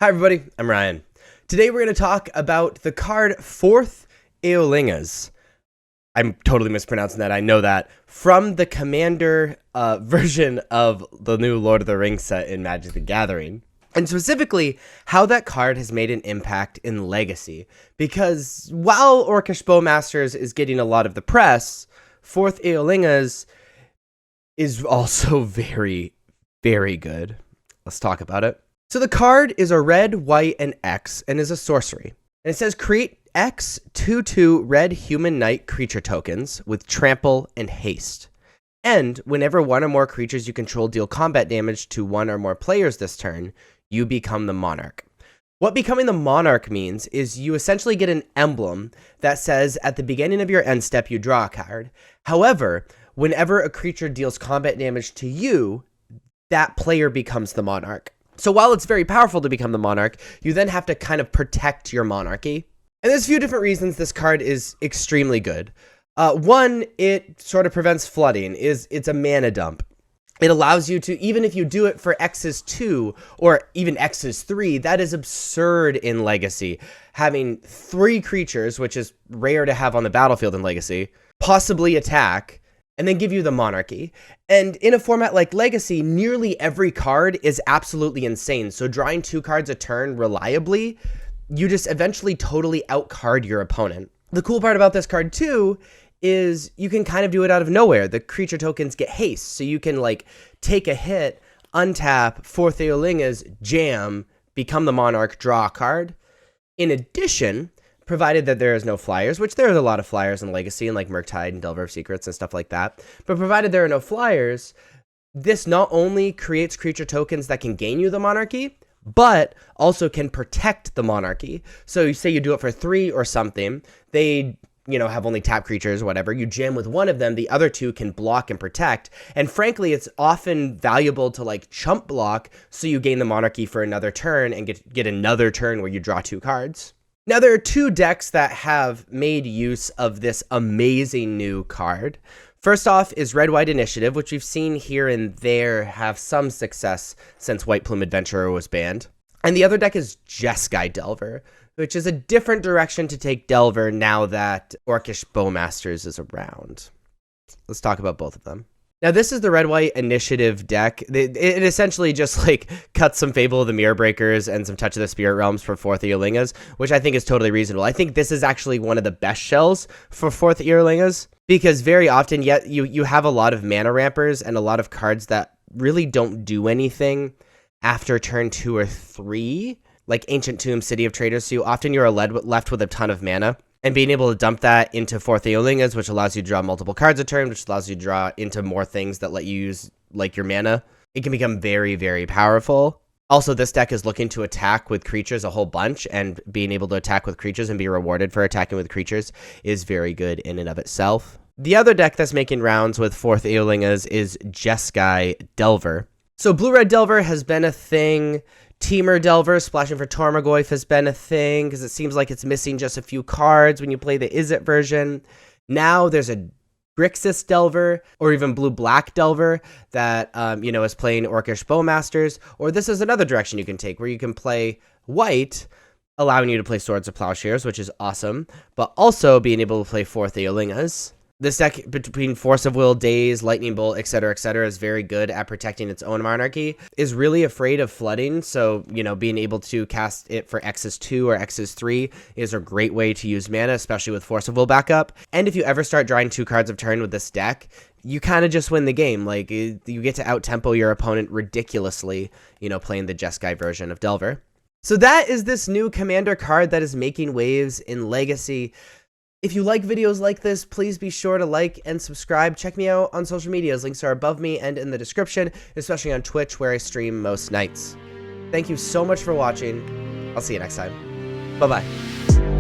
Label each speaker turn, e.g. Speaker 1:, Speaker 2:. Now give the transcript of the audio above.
Speaker 1: Hi everybody, I'm Ryan. Today we're going to talk about the card 4th Eorlingas. I'm totally mispronouncing that, I know that. From the Commander version of the new Lord of the Rings set in Magic the Gathering. And specifically, how that card has made an impact in Legacy. Because while Orcish Bowmasters is getting a lot of the press, 4th Eorlingas is also very, very good. Let's talk about it. So the card is a red, white, and X, and is a sorcery. And it says create X 2/2 red human knight creature tokens with trample and haste. And whenever one or more creatures you control deal combat damage to one or more players this turn, you become the monarch. What becoming the monarch means is you essentially get an emblem that says at the beginning of your end step you draw a card. However, whenever a creature deals combat damage to you, that player becomes the monarch. So while it's very powerful to become the monarch, you then have to kind of protect your monarchy. And there's a few different reasons this card is extremely good. One, it sort of prevents flooding. It's a mana dump. It allows you to, even if you do it for X's 2 or even X's 3, that is absurd in Legacy. Having 3 creatures, which is rare to have on the battlefield in Legacy, possibly attack, and then give you the monarchy. And in a format like Legacy, nearly every card is absolutely insane. So drawing 2 cards a turn reliably, you just eventually totally outcard your opponent. The cool part about this card too is you can kind of do it out of nowhere. The creature tokens get haste, so you can like take a hit, untap, 4th Eorlingas, jam, become the monarch, draw a card. In addition, provided that there is no flyers, which there's a lot of flyers in Legacy and like Murktide and Delver of Secrets and stuff like that, but provided there are no flyers, this not only creates creature tokens that can gain you the monarchy, but also can protect the monarchy. So you say you do it for 3 or something, they have only tap creatures, whatever, you jam with one of them, the other 2 can block and protect, and frankly, it's often valuable to like chump block so you gain the monarchy for another turn and get another turn where you draw 2 cards. Now, there are 2 decks that have made use of this amazing new card. First off is Red-White Initiative, which we've seen here and there have some success since White Plume Adventurer was banned. And the other deck is Jeskai Delver, which is a different direction to take Delver now that Orcish Bowmasters is around. Let's talk about both of them. Now, this is the Red-White Initiative deck. It essentially just, like, cuts some Fable of the Mirror Breakers and some Touch of the Spirit Realms for 4th Eorlingas, which I think is totally reasonable. I think this is actually one of the best shells for 4th Eorlingas, because very often, yet you have a lot of mana rampers and a lot of cards that really don't do anything after turn 2 or 3, like Ancient Tomb, City of Traders, so often you're left with a ton of mana. And being able to dump that into 4th Eorlingas, which allows you to draw multiple cards a turn, which allows you to draw into more things that let you use, like, your mana, it can become very, very powerful. Also, this deck is looking to attack with creatures a whole bunch, and being able to attack with creatures and be rewarded for attacking with creatures is very good in and of itself. The other deck that's making rounds with 4th Eorlingas is Jeskai Delver. So Blue-Red Delver has been a thing. Temur Delver, splashing for Tormagoyf, has been a thing because it seems like it's missing just a few cards when you play the Izzet version. Now there's a Grixis Delver, or even Blue-Black Delver that, is playing Orcish Bowmasters. Or this is another direction you can take, where you can play white, allowing you to play Swords of Plowshares, which is awesome, but also being able to play 4th Eorlingas. This deck, between Force of Will, Daze, Lightning Bolt, etc., is very good at protecting its own monarchy. Is really afraid of flooding, so, being able to cast it for X's 2 or X's 3 is a great way to use mana, especially with Force of Will backup. And if you ever start drawing 2 cards of turn with this deck, you kind of just win the game. Like, you get to out-tempo your opponent ridiculously, playing the Jeskai version of Delver. So that is this new Commander card that is making waves in Legacy. If you like videos like this, please be sure to like and subscribe. Check me out on social media. Links are above me and in the description, especially on Twitch, where I stream most nights. Thank you so much for watching. I'll see you next time. Bye-bye.